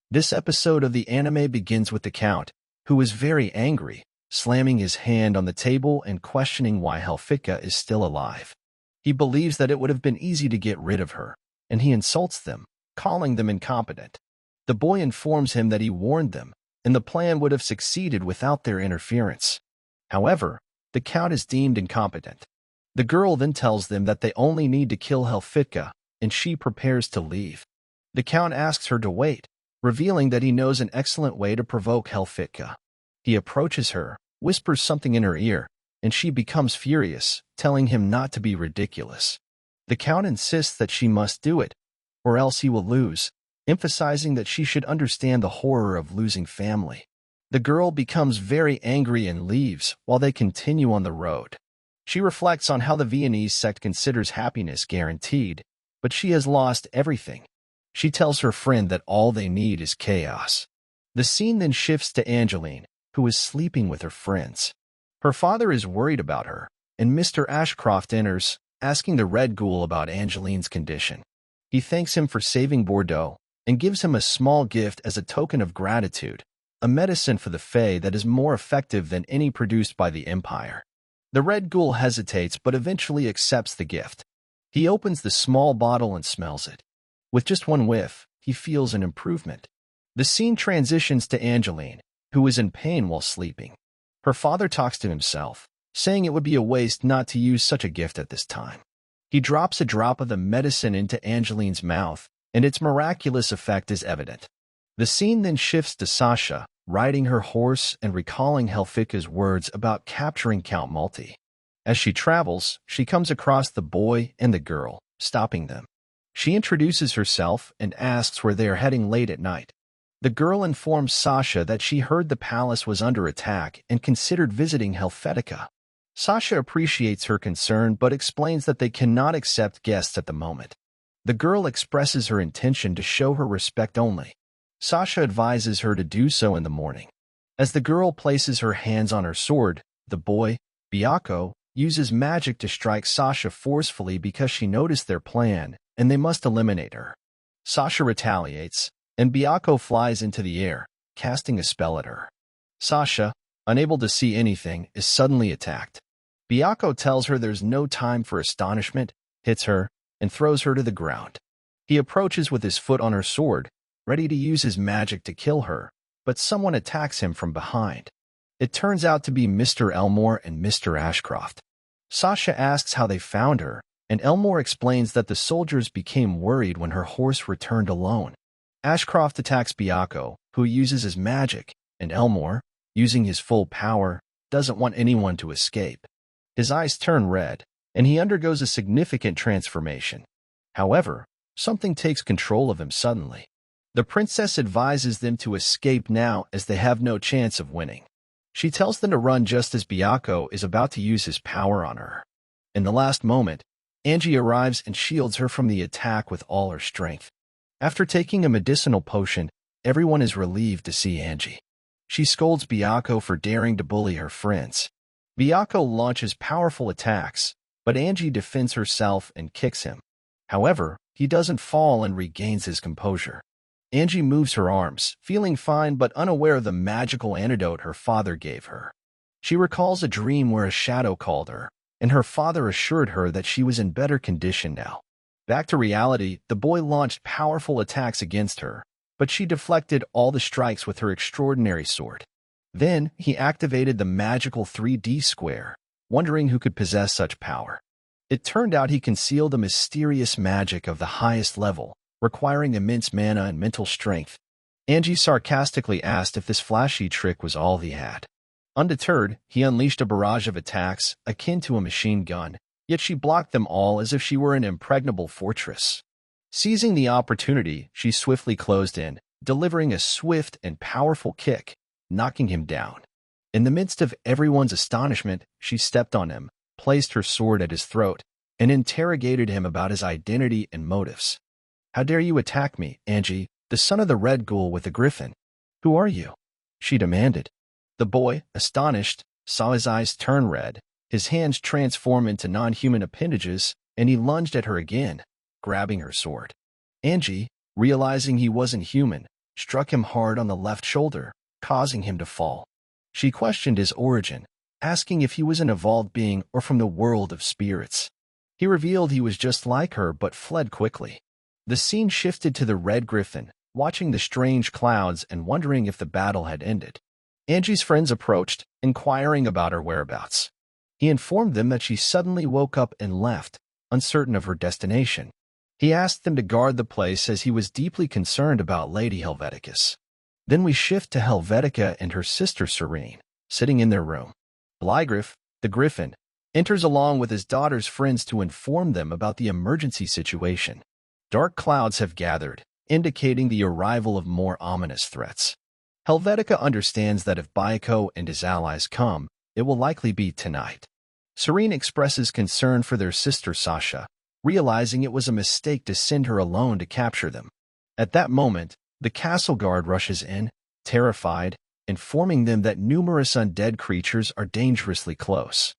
This episode of the anime begins with the Count, who is very angry, slamming his hand on the table and questioning why Helfica is still alive. He believes that it would have been easy to get rid of her, and he insults them, calling them incompetent. The boy informs him that he warned them, and the plan would have succeeded without their interference. However, the Count is deemed incompetent. The girl then tells them that they only need to kill Helfica, and she prepares to leave. The Count asks her to wait, revealing that he knows an excellent way to provoke Helfica. He approaches her, whispers something in her ear, and she becomes furious, telling him not to be ridiculous. The Count insists that she must do it, or else he will lose, emphasizing that she should understand the horror of losing family. The girl becomes very angry and leaves while they continue on the road. She reflects on how the Viennese sect considers happiness guaranteed, but she has lost everything. She tells her friend that all they need is chaos. The scene then shifts to Angeline, who is sleeping with her friends. Her father is worried about her, and Mr. Ashcroft enters, asking the Red Ghoul about Angeline's condition. He thanks him for saving Bordeaux and gives him a small gift as a token of gratitude, a medicine for the Fae that is more effective than any produced by the Empire. The Red Ghoul hesitates but eventually accepts the gift. He opens the small bottle and smells it. With just one whiff, he feels an improvement. The scene transitions to Angeline, who is in pain while sleeping. Her father talks to himself, saying it would be a waste not to use such a gift at this time. He drops a drop of the medicine into Angeline's mouth, and its miraculous effect is evident. The scene then shifts to Sasha, riding her horse and recalling Helfica's words about capturing Count Multi. As she travels, she comes across the boy and the girl, stopping them. She introduces herself and asks where they are heading late at night. The girl informs Sasha that she heard the palace was under attack and considered visiting Helvetica. Sasha appreciates her concern but explains that they cannot accept guests at the moment. The girl expresses her intention to show her respect only. Sasha advises her to do so in the morning. As the girl places her hands on her sword, the boy, Miyako, uses magic to strike Sasha forcefully because she noticed their plan, and they must eliminate her. Sasha retaliates, and Miyako flies into the air, casting a spell at her. Sasha, unable to see anything, is suddenly attacked. Miyako tells her there's no time for astonishment, hits her, and throws her to the ground. He approaches with his foot on her sword, ready to use his magic to kill her, but someone attacks him from behind. It turns out to be Mr. Elmore and Mr. Ashcroft. Sasha asks how they found her, and Elmore explains that the soldiers became worried when her horse returned alone. Ashcroft attacks Miyako, who uses his magic, and Elmore, using his full power, doesn't want anyone to escape. His eyes turn red, and he undergoes a significant transformation. However, something takes control of him suddenly. The princess advises them to escape now as they have no chance of winning. She tells them to run just as Miyako is about to use his power on her. In the last moment, Angie arrives and shields her from the attack with all her strength. After taking a medicinal potion, everyone is relieved to see Angie. She scolds Miyako for daring to bully her friends. Miyako launches powerful attacks, but Angie defends herself and kicks him. However, he doesn't fall and regains his composure. Angie moves her arms, feeling fine but unaware of the magical antidote her father gave her. She recalls a dream where a shadow called her, and her father assured her that she was in better condition now. Back to reality, the boy launched powerful attacks against her, but she deflected all the strikes with her extraordinary sword. Then, he activated the magical 3D square, wondering who could possess such power. It turned out he concealed a mysterious magic of the highest level, requiring immense mana and mental strength. Angie sarcastically asked if this flashy trick was all he had. Undeterred, he unleashed a barrage of attacks, akin to a machine gun, yet she blocked them all as if she were an impregnable fortress. Seizing the opportunity, she swiftly closed in, delivering a swift and powerful kick, knocking him down. In the midst of everyone's astonishment, she stepped on him, placed her sword at his throat, and interrogated him about his identity and motives. "How dare you attack me, Angie, the son of the Red Ghoul with the griffin? Who are you?" she demanded. The boy, astonished, saw his eyes turn red, his hands transform into non-human appendages, and he lunged at her again, grabbing her sword. Angie, realizing he wasn't human, struck him hard on the left shoulder, causing him to fall. She questioned his origin, asking if he was an evolved being or from the world of spirits. He revealed he was just like her but fled quickly. The scene shifted to the Red Griffin, watching the strange clouds and wondering if the battle had ended. Angie's friends approached, inquiring about her whereabouts. He informed them that she suddenly woke up and left, uncertain of her destination. He asked them to guard the place as he was deeply concerned about Lady Helveticus. Then we shift to Helvetica and her sister Serene, sitting in their room. Bligriff, the Griffin, enters along with his daughter's friends to inform them about the emergency situation. Dark clouds have gathered, indicating the arrival of more ominous threats. Helvetica understands that if Miyako and his allies come, it will likely be tonight. Serene expresses concern for their sister Sasha, realizing it was a mistake to send her alone to capture them. At that moment, the castle guard rushes in, terrified, informing them that numerous undead creatures are dangerously close.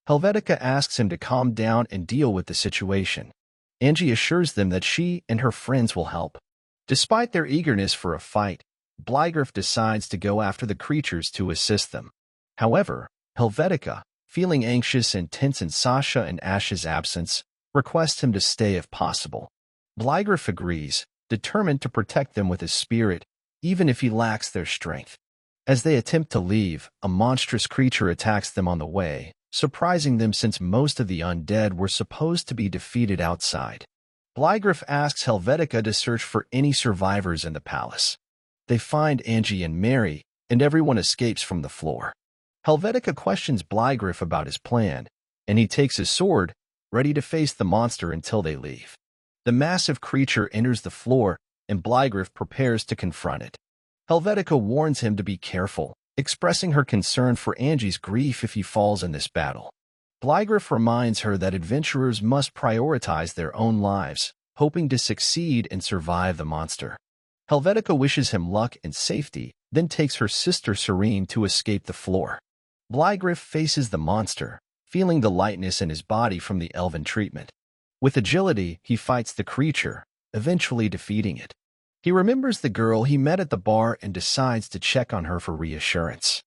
Helvetica asks him to calm down and deal with the situation. Angie assures them that she and her friends will help. Despite their eagerness for a fight, Bligriff decides to go after the creatures to assist them. However, Helvetica, feeling anxious and tense in Sasha and Ash's absence, requests him to stay if possible. Bligriff agrees, determined to protect them with his spirit, even if he lacks their strength. As they attempt to leave, a monstrous creature attacks them on the way, surprising them since most of the undead were supposed to be defeated outside. Bligriff asks Helvetica to search for any survivors in the palace. They find Angie and Mary, and everyone escapes from the floor. Helvetica questions Bligriff about his plan, and he takes his sword, ready to face the monster until they leave. The massive creature enters the floor, and Bligriff prepares to confront it. Helvetica warns him to be careful, expressing her concern for Angie's grief if he falls in this battle. Bligriff reminds her that adventurers must prioritize their own lives, hoping to succeed and survive the monster. Helvetica wishes him luck and safety, then takes her sister Serene to escape the floor. Bligriff faces the monster, feeling the lightness in his body from the elven treatment. With agility, he fights the creature, eventually defeating it. He remembers the girl he met at the bar and decides to check on her for reassurance.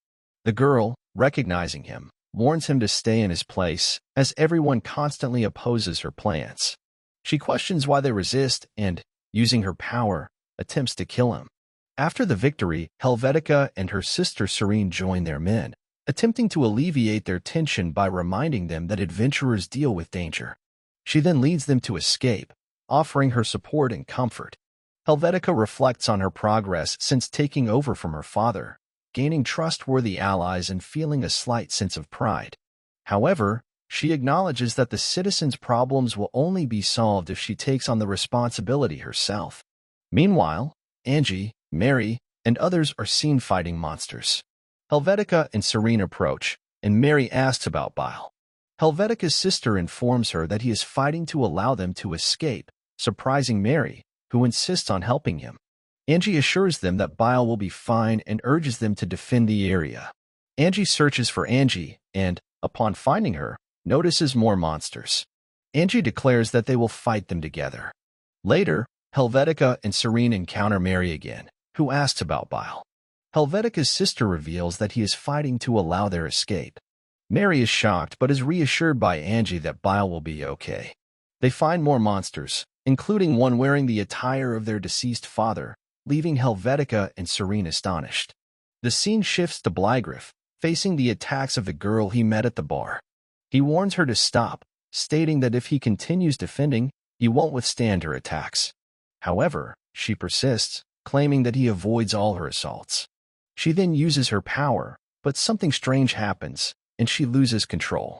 The girl, recognizing him, warns him to stay in his place, as everyone constantly opposes her plans. She questions why they resist and, using her power, attempts to kill him. After the victory, Helvetica and her sister Serene join their men, attempting to alleviate their tension by reminding them that adventurers deal with danger. She then leads them to escape, offering her support and comfort. Helvetica reflects on her progress since taking over from her father, gaining trustworthy allies and feeling a slight sense of pride. However, she acknowledges that the citizens' problems will only be solved if she takes on the responsibility herself. Meanwhile, Angie, Mary, and others are seen fighting monsters. Helvetica and Serene approach, and Mary asks about Bile. Helvetica's sister informs her that he is fighting to allow them to escape, surprising Mary, who insists on helping him. Angie assures them that Bile will be fine and urges them to defend the area. Angie searches for Angie and, upon finding her, notices more monsters. Angie declares that they will fight them together. Later, Helvetica and Serene encounter Mary again, who asks about Bile. Helvetica's sister reveals that he is fighting to allow their escape. Mary is shocked but is reassured by Angie that Bile will be okay. They find more monsters, including one wearing the attire of their deceased father, leaving Helvetica and Serene astonished. The scene shifts to Bligriff, facing the attacks of the girl he met at the bar. He warns her to stop, stating that if he continues defending, he won't withstand her attacks. However, she persists, claiming that he avoids all her assaults. She then uses her power, but something strange happens, and she loses control.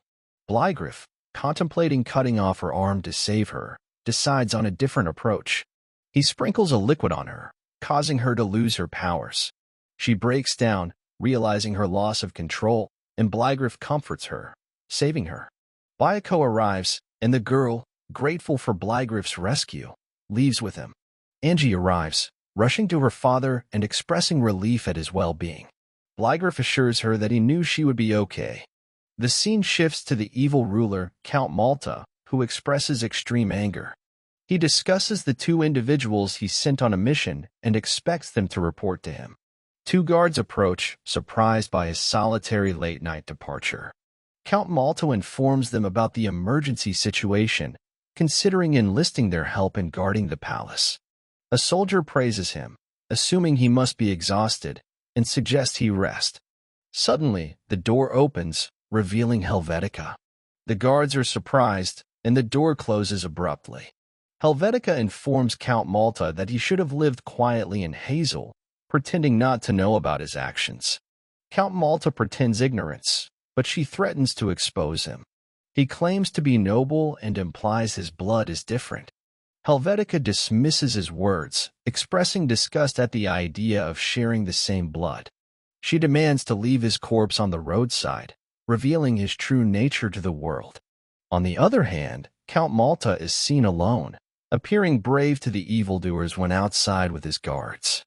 Bligriff, contemplating cutting off her arm to save her, decides on a different approach. He sprinkles a liquid on her, causing her to lose her powers. She breaks down, realizing her loss of control, and Bligriff comforts her, saving her. Miyako arrives, and the girl, grateful for Bligriff's rescue, leaves with him. Angie arrives, rushing to her father and expressing relief at his well-being. Bligriff assures her that he knew she would be okay. The scene shifts to the evil ruler, Count Malta, who expresses extreme anger. He discusses the two individuals he sent on a mission and expects them to report to him. Two guards approach, surprised by his solitary late-night departure. Count Malta informs them about the emergency situation, considering enlisting their help in guarding the palace. A soldier praises him, assuming he must be exhausted, and suggests he rest. Suddenly, the door opens, revealing Helvetica. The guards are surprised, and the door closes abruptly. Helvetica informs Count Malta that he should have lived quietly in Hazel, pretending not to know about his actions. Count Malta pretends ignorance, but she threatens to expose him. He claims to be noble and implies his blood is different. Helvetica dismisses his words, expressing disgust at the idea of sharing the same blood. She demands to leave his corpse on the roadside, revealing his true nature to the world. On the other hand, Count Malta is seen alone, appearing brave to the evildoers when outside with his guards.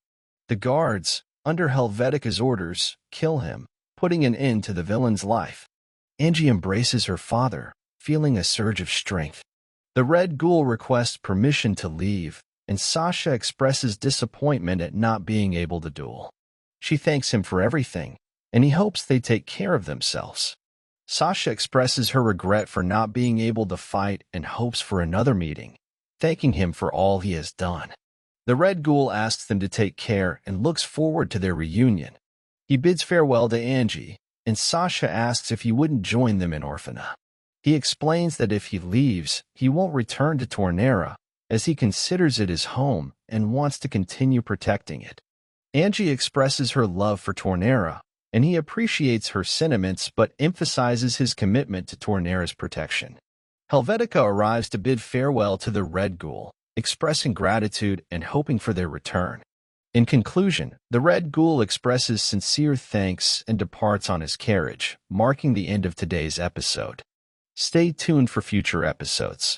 The guards, under Helvetica's orders, kill him, putting an end to the villain's life. Angie embraces her father, feeling a surge of strength. The Red Ghoul requests permission to leave, and Sasha expresses disappointment at not being able to duel. She thanks him for everything, and he hopes they take care of themselves. Sasha expresses her regret for not being able to fight and hopes for another meeting, thanking him for all he has done. The Red Ghoul asks them to take care and looks forward to their reunion. He bids farewell to Angie, and Sasha asks if he wouldn't join them in Orphana. He explains that if he leaves, he won't return to Tornera, as he considers it his home and wants to continue protecting it. Angie expresses her love for Tornera, and he appreciates her sentiments but emphasizes his commitment to Tornera's protection. Helvetica arrives to bid farewell to the Red Ghoul, expressing gratitude and hoping for their return. In conclusion, the Red Ghoul expresses sincere thanks and departs on his carriage, marking the end of today's episode. Stay tuned for future episodes.